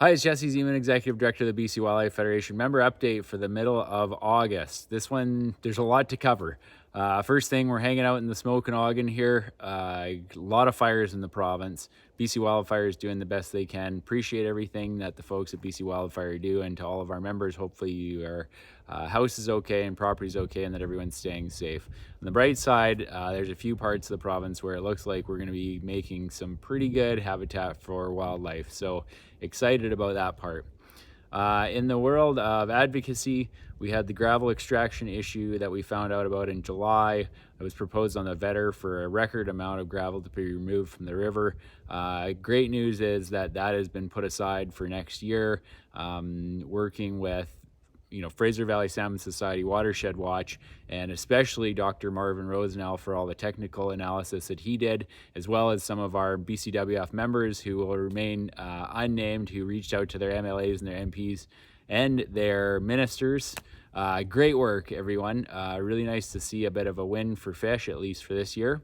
Hi, it's Jesse Zeman, Executive Director of the BC Wildlife Federation. Member update for the middle of August. This one, there's a lot to cover. First thing, we're hanging out in the Okanagan here. A lot of fires in the province. BC Wildfire is doing the best they can. Appreciate everything that the folks at BC Wildfire do, and to all of our members, hopefully your house is okay and property is okay and that everyone's staying safe. On the bright side, there's a few parts of the province where it looks like we're going to be making some pretty good habitat for wildlife. So excited about that part. In the world of advocacy, we had the gravel extraction issue that we found out about in July. It was proposed on the Vedder for a record amount of gravel to be removed from the river. Great news is that that has been put aside for next year, working with Fraser Valley Salmon Society, Watershed Watch, and especially Dr. Marvin Rosenell for all the technical analysis that he did, as well as some of our BCWF members who will remain unnamed, who reached out to their MLAs and their MPs and their ministers. Great work, everyone. Really nice to see a bit of a win for fish, at least for this year.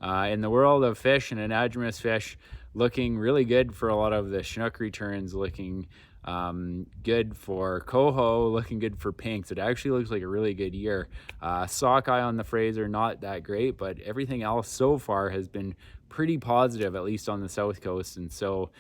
In the world of fish and anadromous fish, looking really good for a lot of the Chinook returns, looking good for coho, looking good for pinks. It actually looks like a really good year. Sockeye on the Fraser, not that great, but everything else so far has been pretty positive, at least on the south coast. And so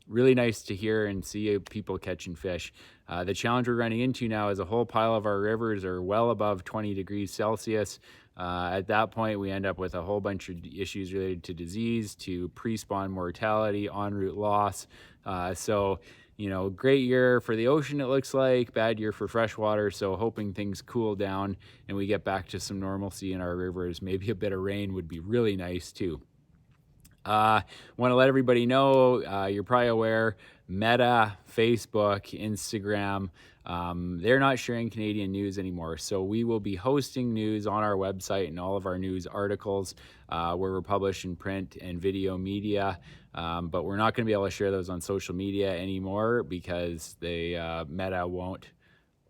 really nice to hear and see people catching fish. The challenge we're running into now is a whole pile of our rivers are well above 20 degrees Celsius. At that point, we end up with a whole bunch of issues related to disease, to pre-spawn mortality, en route loss. Great year for the ocean, it looks like, bad year for freshwater. So hoping things cool down and we get back to some normalcy in our rivers. Maybe a bit of rain would be really nice too. Want to let everybody know, you're probably aware, Meta, Facebook, Instagram, they're not sharing Canadian news anymore. So we will be hosting news on our website and all of our news articles where we're published in print and video media. But we're not going to be able to share those on social media anymore because Meta won't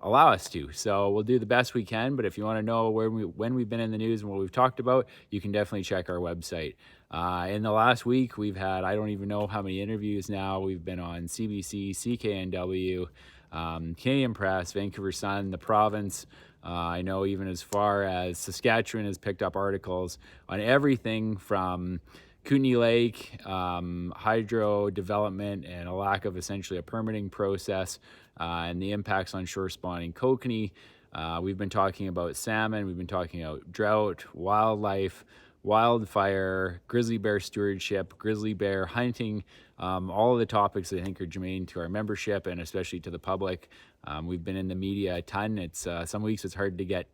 allow us to. So we'll do the best we can, but if you want to know when we've been in the news and what we've talked about, you can definitely check our website. In the last week, we've had, I don't even know how many interviews now. We've been on CBC, CKNW, Canadian Press, Vancouver Sun, the province. I know even as far as Saskatchewan has picked up articles on everything from Kootenay Lake, hydro development, and a lack of essentially a permitting process, and the impacts on shore spawning kokanee. We've been talking about salmon, we've been talking about drought, wildlife, wildfire, grizzly bear stewardship, grizzly bear hunting, all of the topics that I think are germane to our membership and especially to the public. We've been in the media a ton. It's some weeks it's hard to get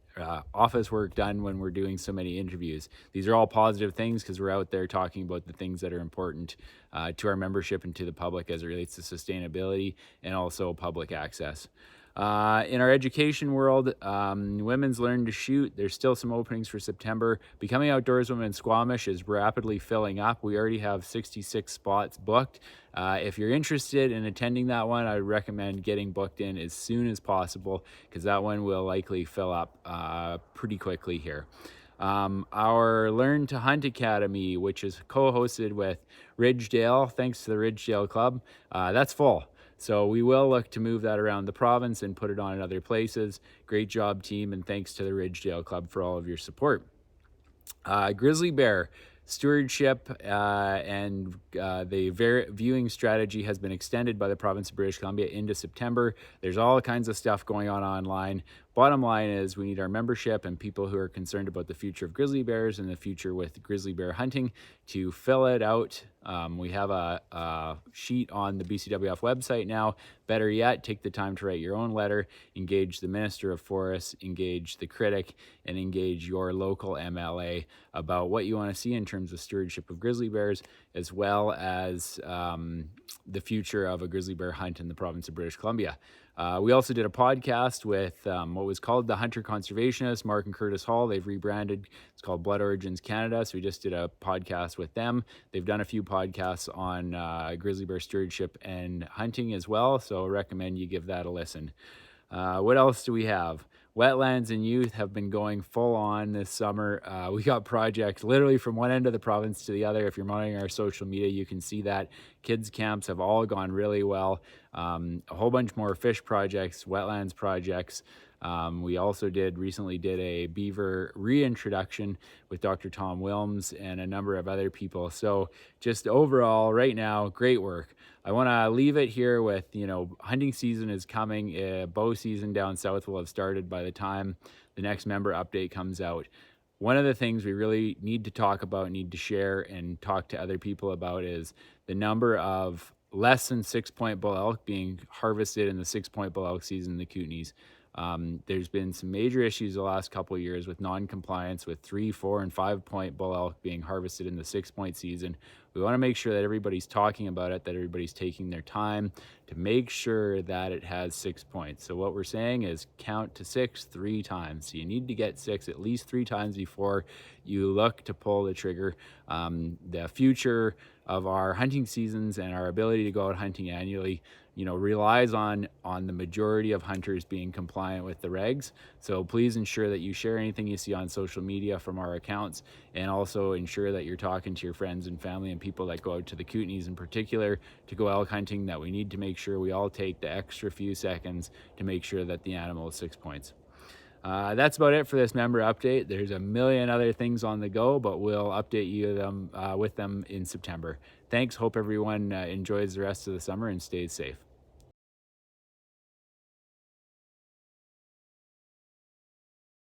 office work done when we're doing so many interviews. These are all positive things because we're out there talking about the things that are important to our membership and to the public as it relates to sustainability and also public access. In our education world, Women's Learn to Shoot, there's still some openings for September. Becoming Outdoors Women in Squamish is rapidly filling up. We already have 66 spots booked. If you're interested in attending that one, I would recommend getting booked in as soon as possible because that one will likely fill up pretty quickly here. Our Learn to Hunt Academy, which is co-hosted with Ridgedale, thanks to the Ridgedale Club, that's full. So we will look to move that around the province and put it on in other places. Great job, team, and thanks to the Ridgedale Club for all of your support. Grizzly bear stewardship and the viewing strategy has been extended by the province of British Columbia into September. There's all kinds of stuff going on online. Bottom line is we need our membership and people who are concerned about the future of grizzly bears and the future with grizzly bear hunting to fill it out. We have a sheet on the BCWF website now. Better yet, take the time to write your own letter, engage the Minister of Forests, engage the critic, and engage your local MLA about what you want to see in terms of stewardship of grizzly bears, as well as the future of a grizzly bear hunt in the province of British Columbia. We also did a podcast with what was called the Hunter Conservationists, Mark and Curtis Hall. They've rebranded. It's called Blood Origins Canada. So we just did a podcast with them. They've done a few podcasts on grizzly bear stewardship and hunting as well. So I recommend you give that a listen. What else do we have? Wetlands and youth have been going full on this summer. We got projects literally from one end of the province to the other. If you're monitoring our social media, you can see that. Kids camps have all gone really well. A whole bunch more fish projects, wetlands projects. We also recently did a beaver reintroduction with Dr. Tom Wilms and a number of other people. So just overall, right now, great work. I want to leave it here with, hunting season is coming. Bow season down south will have started by the time the next member update comes out. One of the things we really need to talk about, need to share and talk to other people about is the number of less than 6-point bull elk being harvested in the 6-point bull elk season in the Kootenays. There's been some major issues the last couple of years with non-compliance with 3, 4, and 5-point bull elk being harvested in the 6-point season. We want to make sure that everybody's talking about it, that everybody's taking their time to make sure that it has 6 points. So what we're saying is count to 6 3 times. So you need to get 6 at least 3 times before you look to pull the trigger. The future of our hunting seasons and our ability to go out hunting annually, relies on the majority of hunters being compliant with the regs. So please ensure that you share anything you see on social media from our accounts, and also ensure that you're talking to your friends and family and people that go out to the Kootenays in particular to go elk hunting, that we need to make sure we all take the extra few seconds to make sure that the animal is 6 points. That's about it for this member update. There's a million other things on the go, but we'll update you with them in September. Thanks. Hope everyone enjoys the rest of the summer and stays safe.